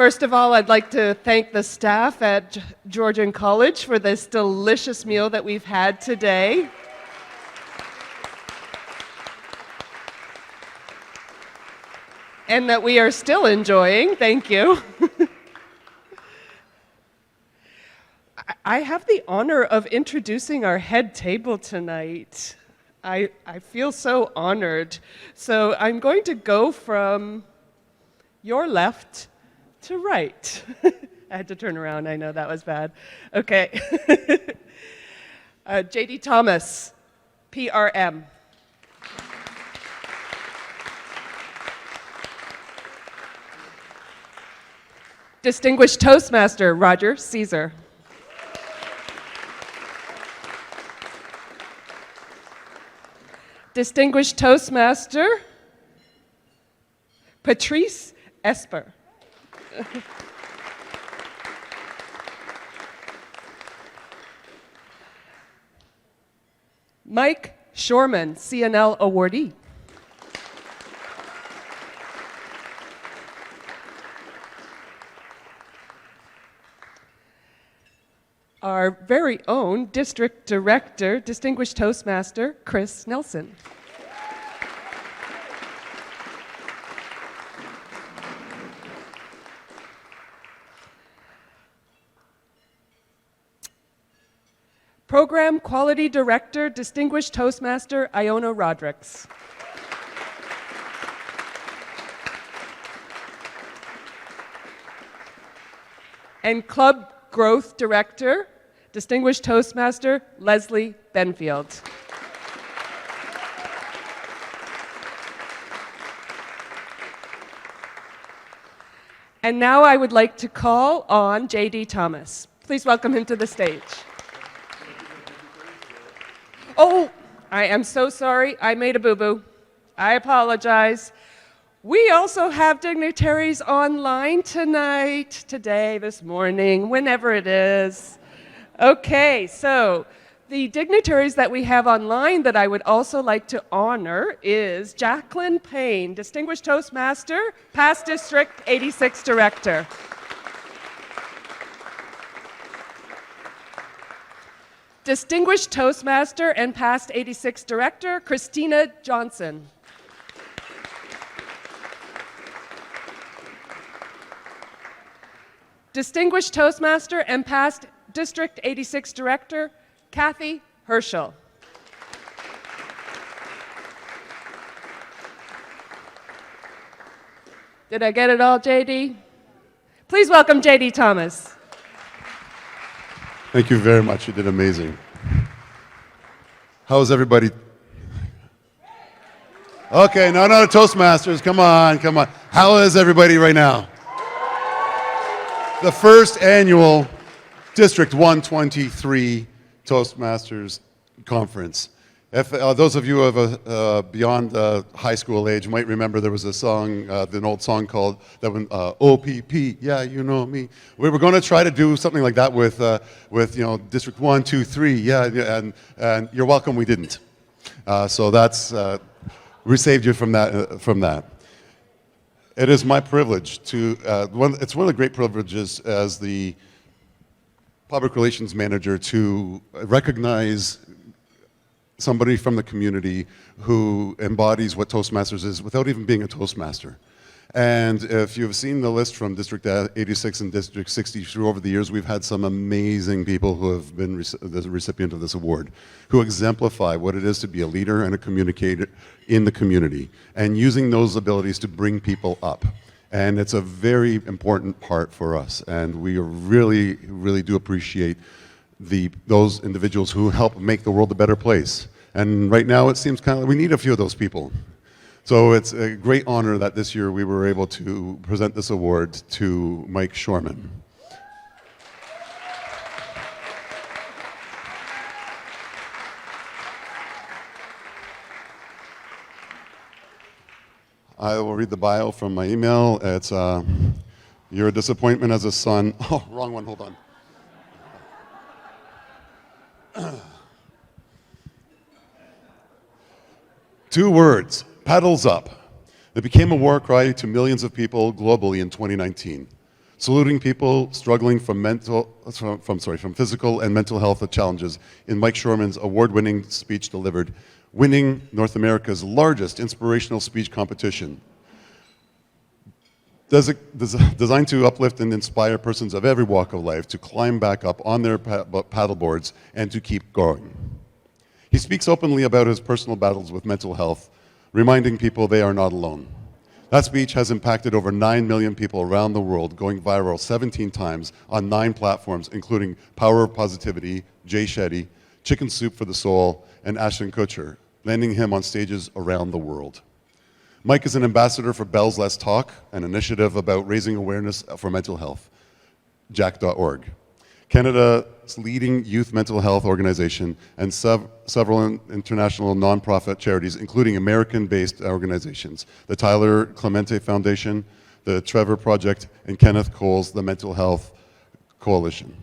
First of all, I'd like to thank the staff at Georgian College for this delicious meal that we've had today. And that we are still enjoying. Thank you. I have the honor of introducing our head table tonight. I feel so honored. So I'm going to go from your left to right. I had to turn around. I know that was bad. Okay. J.D. Thomas, PRM. Distinguished Toastmaster, Roger Caesar. Distinguished Toastmaster, Patrice Esper. Mike Shoreman, CNL awardee. Our very own District Director, Distinguished Toastmaster, Chris Nelson. Program Quality Director, Distinguished Toastmaster, Iona Rodricks. And Club Growth Director, Distinguished Toastmaster, Leslie Benfield. And now I would like to call on J.D. Thomas. Please welcome him to the stage. Oh, I am so sorry. I made a boo-boo. I apologize. We also have dignitaries online tonight, today, this morning, whenever it is. Okay, so the dignitaries that we have online that I would also like to honor is Jacqueline Payne, Distinguished Toastmaster, past District 86 Director. Distinguished Toastmaster and past 86 Director, Christina Johnson. Distinguished Toastmaster and past District 86 Director, Kathy Herschel. Did I get it all, JD? Please welcome JD Thomas. Thank you very much. You did amazing. How is everybody? Okay, no, Toastmasters. Come on, come on. How is everybody right now? The first annual District 123 Toastmasters Conference. If those of you who have beyond high school age might remember there was a song, an old song called that one, OPP, yeah, you know me. We were going to try to do something like that with District 1, 2, 3, yeah, and you're welcome we didn't. So that's, we saved you from that. It is my privilege to, it's one of the great privileges as the public relations manager to recognize somebody from the community who embodies what Toastmasters is without even being a Toastmaster. And if you've seen the list from District 86 and District 63 over the years, we've had some amazing people who have been the recipient of this award, who exemplify what it is to be a leader and a communicator in the community, and using those abilities to bring people up. And it's a very important part for us, and we really, really do appreciate those individuals who help make the world a better place. And right now it seems kind of, we need a few of those people. So it's a great honor that this year we were able to present this award to Mike Shoreman. I will read the bio from my email. It's, you're a disappointment as a son. Oh, wrong one, hold on. 2 words, paddles up. It became a war cry to millions of people globally in 2019. saluting people struggling from physical and mental health challenges in Mike Shoreman's award-winning speech delivered, winning North America's largest inspirational speech competition. Designed to uplift and inspire persons of every walk of life to climb back up on their paddleboards and to keep going. He speaks openly about his personal battles with mental health, reminding people they are not alone. That speech has impacted over 9 million people around the world, going viral 17 times on 9 platforms, including Power of Positivity, Jay Shetty, Chicken Soup for the Soul, and Ashton Kutcher, landing him on stages around the world. Mike is an ambassador for Bells Let's Talk, an initiative about raising awareness for mental health, jack.org. Canada's leading youth mental health organization, and several international nonprofit charities, including American-based organizations, the Tyler Clemente Foundation, the Trevor Project, and Kenneth Cole's The Mental Health Coalition.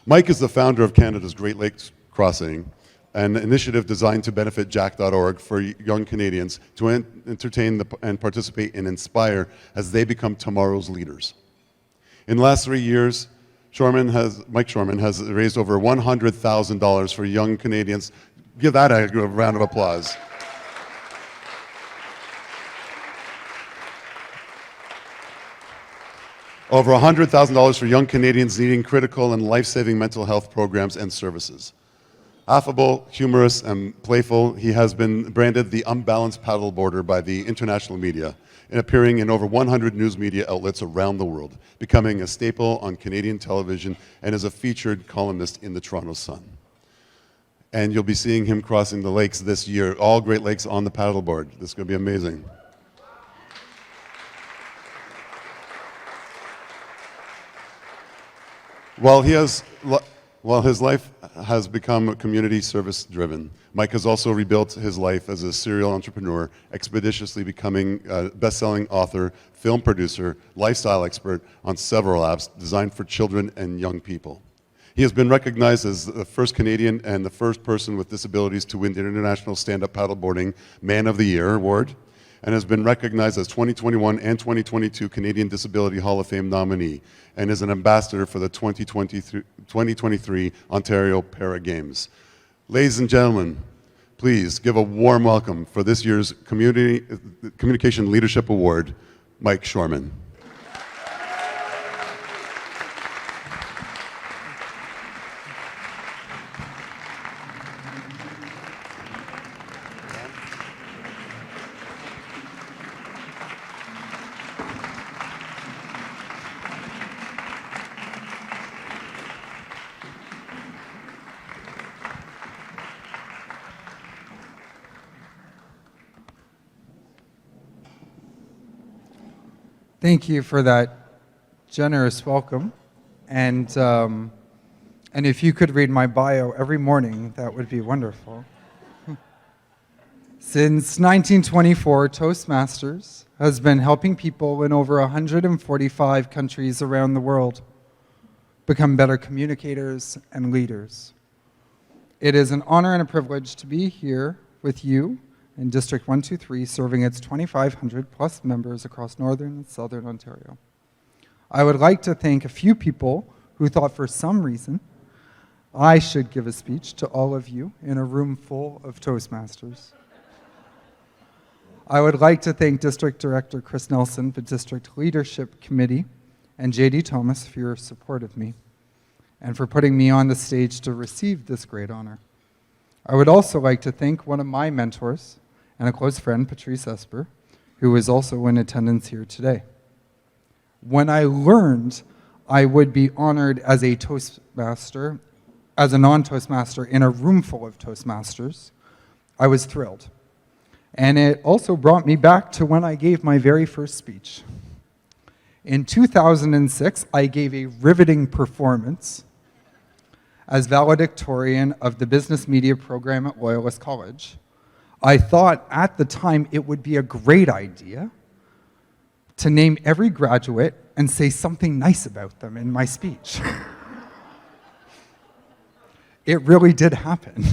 Mike is the founder of Canada's Great Lakes Crossing, an initiative designed to benefit jack.org for young Canadians to entertain and participate and inspire as they become tomorrow's leaders. In the last 3 years, Mike Shoreman has raised over $100,000 for young Canadians. Give that a round of applause. Over $100,000 for young Canadians needing critical and life-saving mental health programs and services. Affable, humorous, and playful, he has been branded the Unbalanced Paddleboarder by the international media, and appearing in over 100 news media outlets around the world, becoming a staple on Canadian television and as a featured columnist in the Toronto Sun. And you'll be seeing him crossing the lakes this year, all Great Lakes on the paddleboard. This is going to be amazing. While his life has become community service driven, Mike has also rebuilt his life as a serial entrepreneur, expeditiously becoming a best-selling author, film producer, lifestyle expert on several apps designed for children and young people. He has been recognized as the first Canadian and the first person with disabilities to win the International Stand-Up Paddleboarding Man of the Year award, and has been recognized as 2021 and 2022 Canadian Disability Hall of Fame nominee, and is an ambassador for the 2023 Ontario Para Games. Ladies and gentlemen, please give a warm welcome for this year's Communication Leadership Award, Mike Shoreman. Thank you for that generous welcome. And if you could read my bio every morning, that would be wonderful. Since 1924, Toastmasters has been helping people in over 145 countries around the world become better communicators and leaders. It is an honor and a privilege to be here with you in District 123, serving its 2,500 plus members across Northern and Southern Ontario. I would like to thank a few people who thought for some reason I should give a speech to all of you in a room full of Toastmasters. I would like to thank District Director Chris Nelson, the District Leadership Committee, and J.D. Thomas for your support of me and for putting me on the stage to receive this great honor. I would also like to thank one of my mentors and a close friend, Patrice Esper, who is also in attendance here today. When I learned I would be honored as a Toastmaster, as a non-Toastmaster in a room full of Toastmasters, I was thrilled. And it also brought me back to when I gave my very first speech. In 2006, I gave a riveting performance as valedictorian of the business media program at Loyalist College. I thought at the time it would be a great idea to name every graduate and say something nice about them in my speech. It really did happen.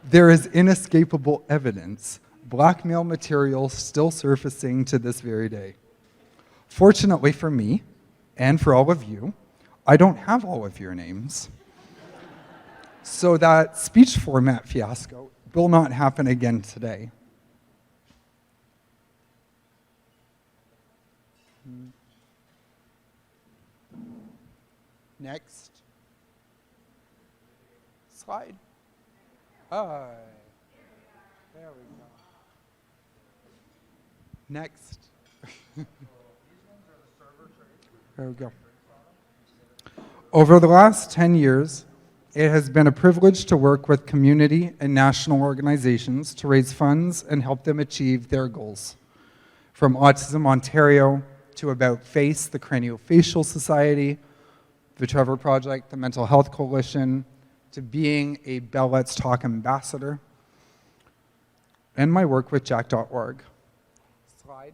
There is inescapable evidence, blackmail material still surfacing to this very day. Fortunately for me, And for all of you, I don't have all of your names. So that speech format fiasco will not happen again today. Next. Slide. Hi. There we go. Next. There we go. Over the last 10 years, it has been a privilege to work with community and national organizations to raise funds and help them achieve their goals. From Autism Ontario to About Face, the Craniofacial Society, the Trevor Project, the Mental Health Coalition, to being a Bell Let's Talk ambassador, and my work with Jack.org. Slide.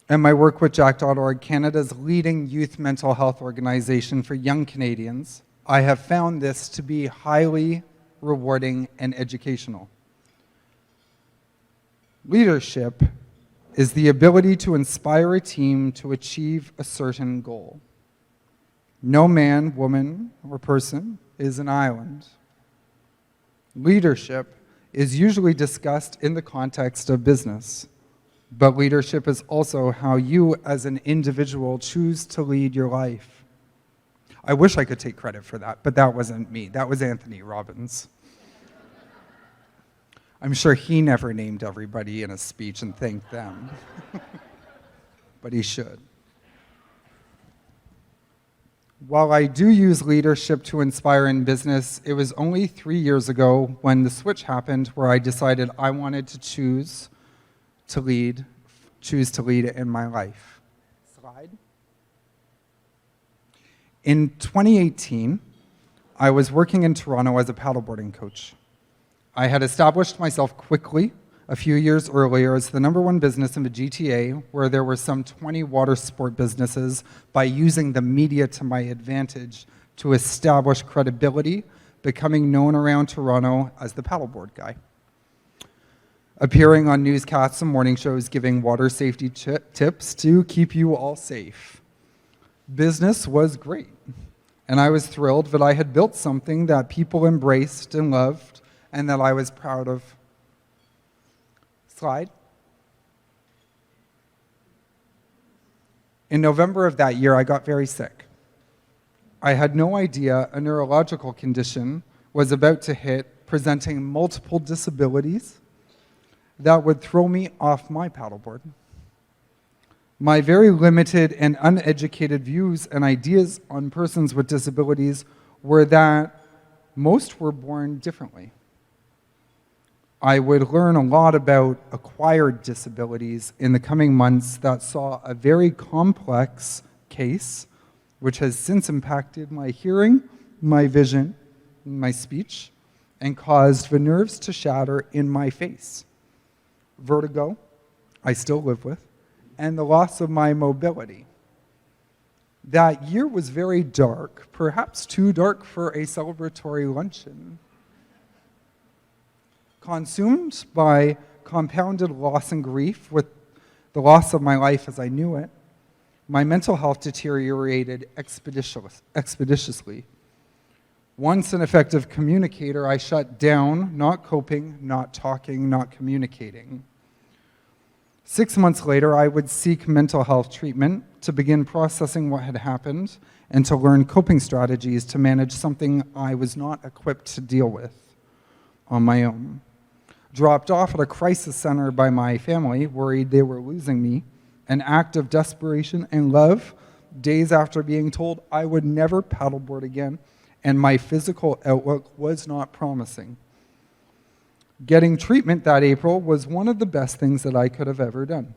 And my work with Jack.org, Canada's leading youth mental health organization for young Canadians, I have found this to be highly rewarding and educational. Leadership is the ability to inspire a team to achieve a certain goal. No man, woman, or person is an island. Leadership is usually discussed in the context of business, but leadership is also how you as an individual choose to lead your life. I wish I could take credit for that, but that wasn't me. That was Anthony Robbins. I'm sure he never named everybody in a speech and thanked them, but he should. While I do use leadership to inspire in business, it was only 3 years ago when the switch happened where I decided I wanted to choose to lead in my life. Slide. In 2018, I was working in Toronto as a paddleboarding coach. I had established myself quickly a few years earlier as the #1 business in the GTA, where there were some 20 water sport businesses, by using the media to my advantage to establish credibility, becoming known around Toronto as the paddleboard guy. Appearing on newscasts and morning shows giving water safety tips to keep you all safe. Business was great, and I was thrilled that I had built something that people embraced and loved, and that I was proud of. Slide. In November of that year, I got very sick. I had no idea a neurological condition was about to hit, presenting multiple disabilities that would throw me off my paddleboard. My very limited and uneducated views and ideas on persons with disabilities were that most were born differently. I would learn a lot about acquired disabilities in the coming months that saw a very complex case, which has since impacted my hearing, my vision, my speech, and caused the nerves to shatter in my face. Vertigo, I still live with, and the loss of my mobility. That year was very dark, perhaps too dark for a celebratory luncheon. Consumed by compounded loss and grief with the loss of my life as I knew it, my mental health deteriorated expeditiously. Once an effective communicator, I shut down, not coping, not talking, not communicating. 6 months later, I would seek mental health treatment to begin processing what had happened and to learn coping strategies to manage something I was not equipped to deal with on my own. Dropped off at a crisis center by my family, worried they were losing me, an act of desperation and love, days after being told I would never paddleboard again, and my physical outlook was not promising. Getting treatment that April was one of the best things that I could have ever done.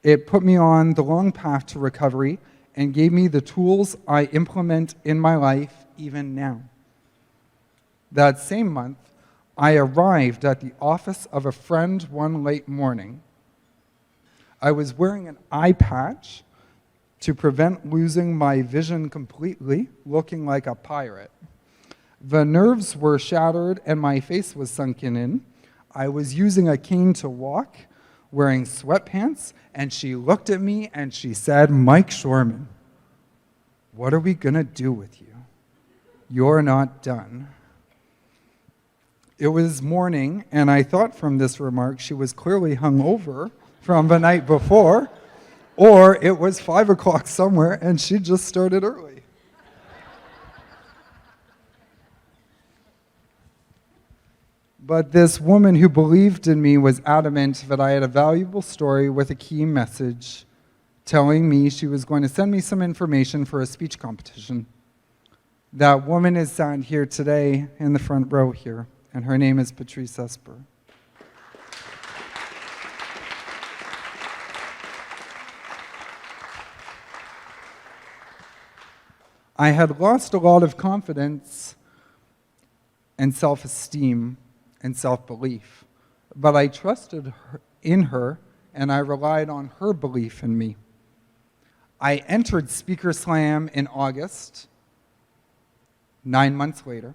It put me on the long path to recovery and gave me the tools I implement in my life even now. That same month, I arrived at the office of a friend one late morning. I was wearing an eye patch to prevent losing my vision completely, looking like a pirate. The nerves were shattered and my face was sunken in. I was using a cane to walk, wearing sweatpants, and she looked at me and she said, "Mike Shoreman, what are we going to do with you? You're not done." It was morning, and I thought from this remark she was clearly hungover from the night before, or it was 5 o'clock somewhere and she just started early. But this woman who believed in me was adamant that I had a valuable story with a key message, telling me she was going to send me some information for a speech competition. That woman is sat here today in the front row here, and her name is Patrice Esper. I had lost a lot of confidence and self-esteem and self-belief, but I trusted in her, and I relied on her belief in me. I entered Speaker Slam in August, 9 months later,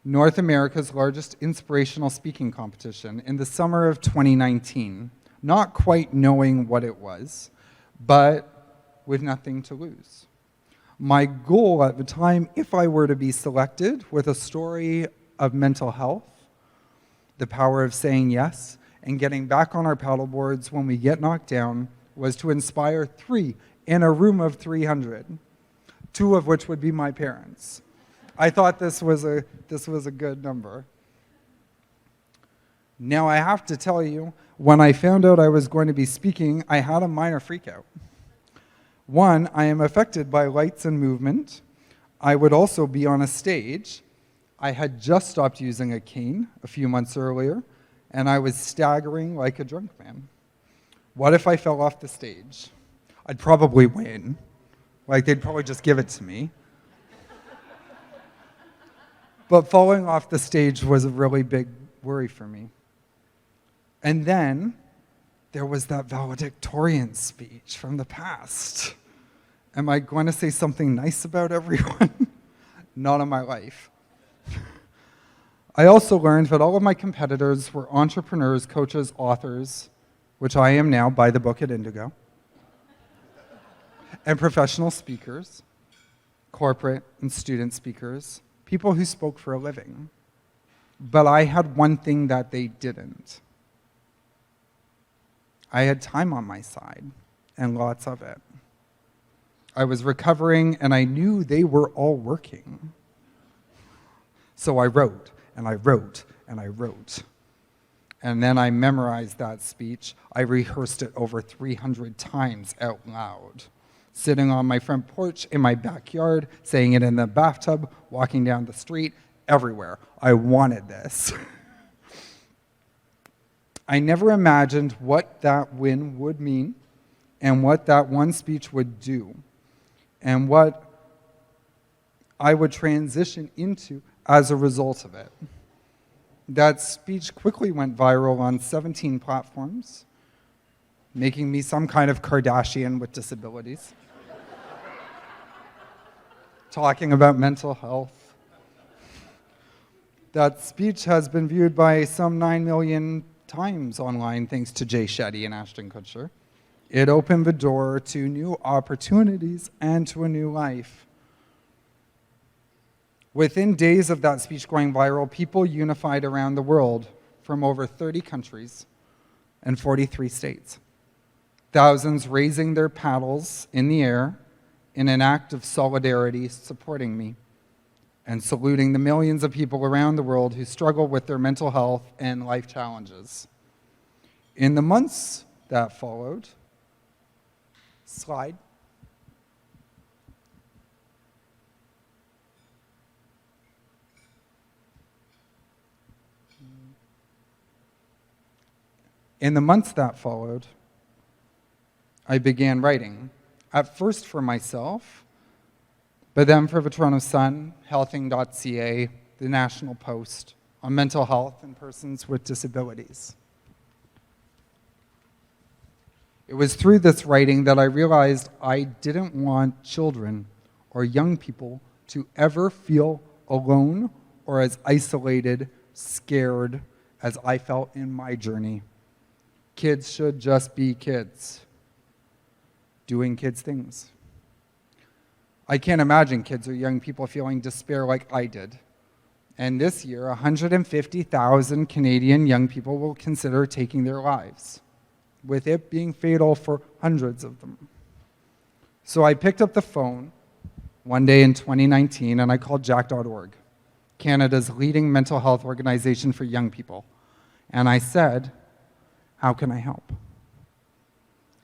North America's largest inspirational speaking competition in the summer of 2019, not quite knowing what it was, but with nothing to lose. My goal at the time, if I were to be selected with a story of mental health, the power of saying yes, and getting back on our paddleboards when we get knocked down, was to inspire 3 in a room of 300, 2 of which would be my parents. I thought this was a good number. Now I have to tell you, when I found out I was going to be speaking, I had a minor freakout. 1, I am affected by lights and movement. I would also be on a stage. I had just stopped using a cane a few months earlier, and I was staggering like a drunk man. What if I fell off the stage? I'd probably win. Like, they'd probably just give it to me. But falling off the stage was a really big worry for me. And then there was that valedictorian speech from the past. Am I going to say something nice about everyone? Not in my life. I also learned that all of my competitors were entrepreneurs, coaches, authors, which I am now by the book at Indigo, and professional speakers, corporate and student speakers, people who spoke for a living. But I had one thing that they didn't. I had time on my side, and lots of it. I was recovering, and I knew they were all working. So I wrote, and I wrote, and I wrote. And then I memorized that speech. I rehearsed it over 300 times out loud, sitting on my front porch, in my backyard, saying it in the bathtub, walking down the street, everywhere. I wanted this. I never imagined what that win would mean, and what that one speech would do, and what I would transition into as a result of it. That speech quickly went viral on 17 platforms, making me some kind of Kardashian with disabilities, talking about mental health. That speech has been viewed by some 9 million times online, thanks to Jay Shetty and Ashton Kutcher. It opened the door to new opportunities and to a new life. Within days of that speech going viral, people unified around the world from over 30 countries and 43 states. Thousands raising their paddles in the air in an act of solidarity, supporting me and saluting the millions of people around the world who struggle with their mental health and life challenges. In the months that followed, slide. In the months that followed, I began writing, at first for myself, but then for the Toronto Sun, healthing.ca, the National Post, on mental health and persons with disabilities. It was through this writing that I realized I didn't want children or young people to ever feel alone or as isolated, scared as I felt in my journey. Kids should just be kids, doing kids' things. I can't imagine kids or young people feeling despair like I did. And this year, 150,000 Canadian young people will consider taking their lives, with it being fatal for hundreds of them. So I picked up the phone one day in 2019 and I called Jack.org, Canada's leading mental health organization for young people. And I said, how can I help?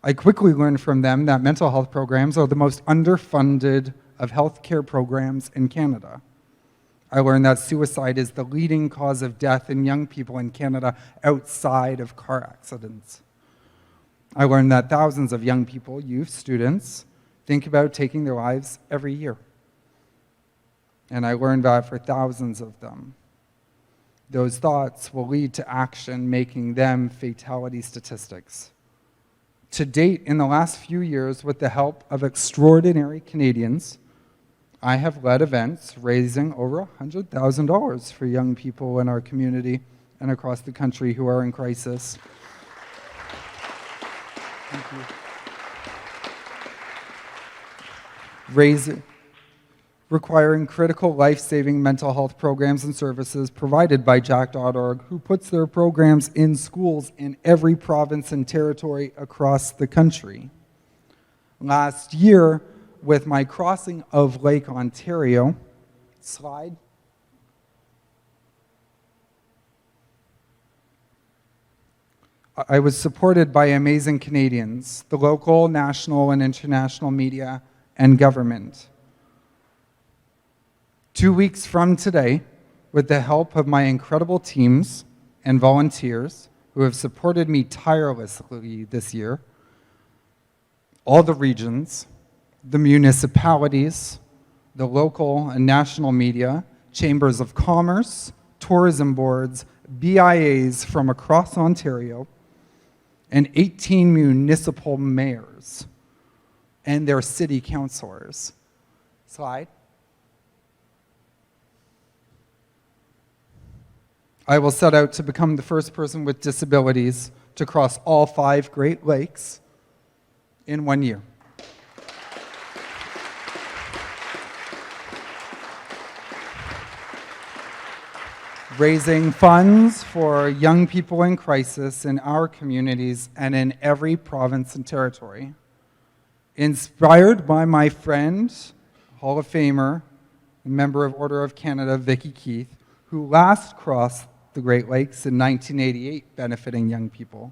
I quickly learned from them that mental health programs are the most underfunded of healthcare programs in Canada. I learned that suicide is the leading cause of death in young people in Canada outside of car accidents. I learned that thousands of young people, youth, students, think about taking their lives every year. And I learned that for thousands of them, those thoughts will lead to action, making them fatality statistics. To date, in the last few years, with the help of extraordinary Canadians, I have led events raising over $100,000 for young people in our community and across the country who are in crisis. Thank you. Requiring critical life-saving mental health programs and services provided by Jack.org, who puts their programs in schools in every province and territory across the country. Last year, with my crossing of Lake Ontario, slide, I was supported by amazing Canadians, the local, national, and international media, and government. 2 weeks from today, with the help of my incredible teams and volunteers who have supported me tirelessly this year, all the regions, the municipalities, the local and national media, chambers of commerce, tourism boards, BIAs from across Ontario, and 18 municipal mayors and their city councilors. Slide. I will set out to become the first person with disabilities to cross all 5 Great Lakes in 1 year. Raising funds for young people in crisis in our communities and in every province and territory. Inspired by my friend, Hall of Famer, member of Order of Canada, Vicky Keith, who last crossed the Great Lakes in 1988, benefiting young people.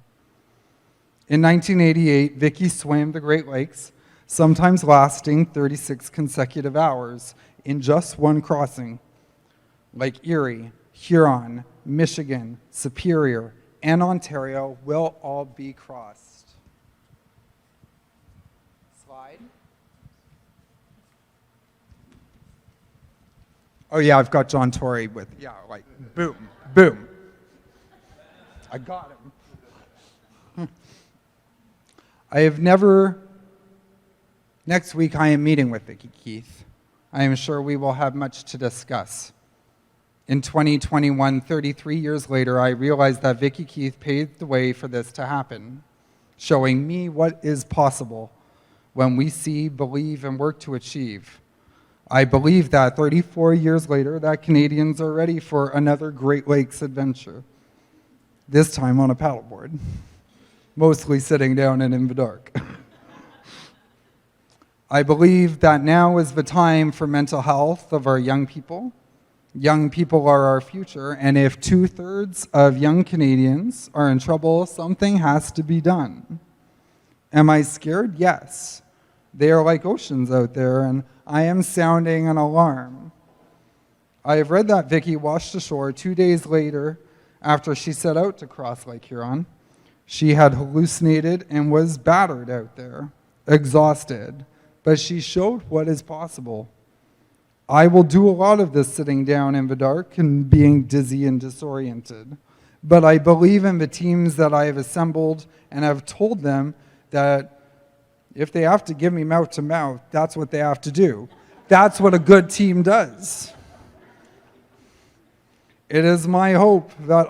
In 1988, Vicky swam the Great Lakes, sometimes lasting 36 consecutive hours in just one crossing. Lake Erie, Huron, Michigan, Superior, and Ontario will all be crossed. Slide. Oh yeah, I've got John Tory with, yeah, like, boom, boom. I got him. Next week I am meeting with Vicky Keith. I am sure we will have much to discuss. In 2021, 33 years later, I realized that Vicky Keith paved the way for this to happen, showing me what is possible when we see, believe, and work to achieve. I believe that 34 years later, that Canadians are ready for another Great Lakes adventure, this time on a paddleboard, mostly sitting down in the dark. I believe that now is the time for mental health of our young people. Young people are our future, and if 2/3 of young Canadians are in trouble, something has to be done. Am I scared? Yes. They are like oceans out there, and I am sounding an alarm. I have read that Vicky washed ashore 2 days later after she set out to cross Lake Huron. She had hallucinated and was battered out there, exhausted, but she showed what is possible. I will do a lot of this sitting down in the dark and being dizzy and disoriented. But I believe in the teams that I have assembled and have told them that if they have to give me mouth to mouth, that's what they have to do. That's what a good team does. It is my hope that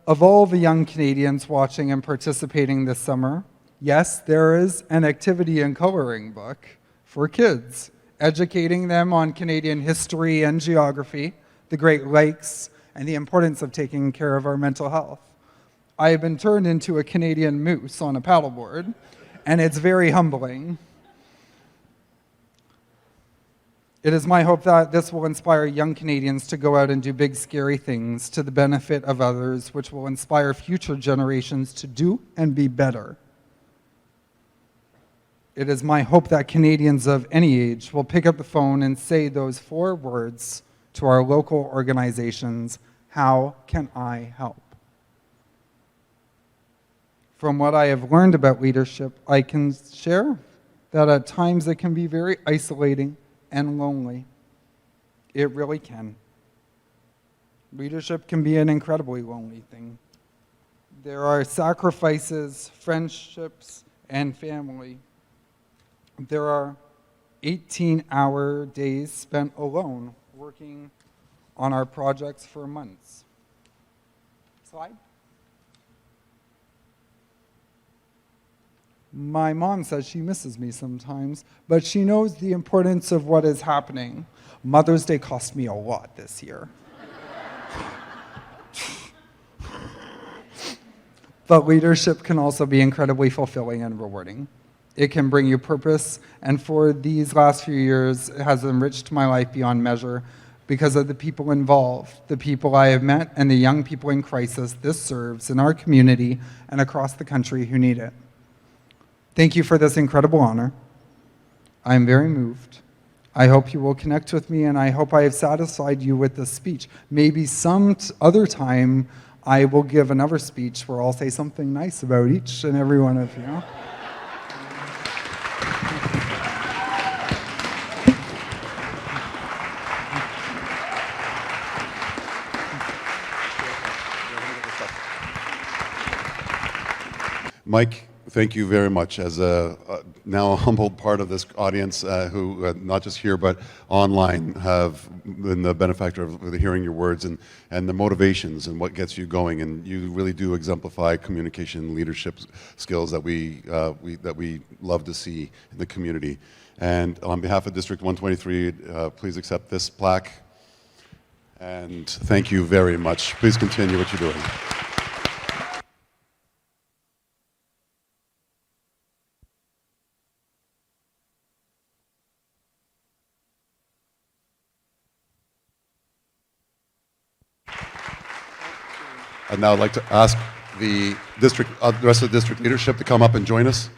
Of all the young Canadians watching and participating this summer, yes, there is an activity and coloring book for kids, educating them on Canadian history and geography, the Great Lakes, and the importance of taking care of our mental health. I have been turned into a Canadian moose on a paddleboard, and it's very humbling. It is my hope that this will inspire young Canadians to go out and do big, scary things to the benefit of others, which will inspire future generations to do and be better. It is my hope that Canadians of any age will pick up the phone and say those 4 words to our local organizations: how can I help? From what I have learned about leadership, I can share that at times it can be very isolating and lonely. It really can. Leadership can be an incredibly lonely thing. There are sacrifices, friendships, and family. There are 18-hour days spent alone working on our projects for months. Slide. My mom says she misses me sometimes, but she knows the importance of what is happening. Mother's Day cost me a lot this year. But leadership can also be incredibly fulfilling and rewarding. It can bring you purpose, and for these last few years, it has enriched my life beyond measure because of the people involved, the people I have met, and the young people in crisis this serves in our community and across the country who need it. Thank you for this incredible honor. I am very moved. I hope you will connect with me, and I hope I have satisfied you with this speech. Maybe some other time I will give another speech where I'll say something nice about each and every one of you. Mike, thank you very much. As a now a humbled part of this audience who, not just here but online, have been the benefactor of hearing your words and the motivations and what gets you going. And you really do exemplify communication and leadership skills that we love to see in the community. And on behalf of District 123, please accept this plaque. And thank you very much. Please continue what you're doing. I'd now like to ask the rest of the district leadership to come up and join us.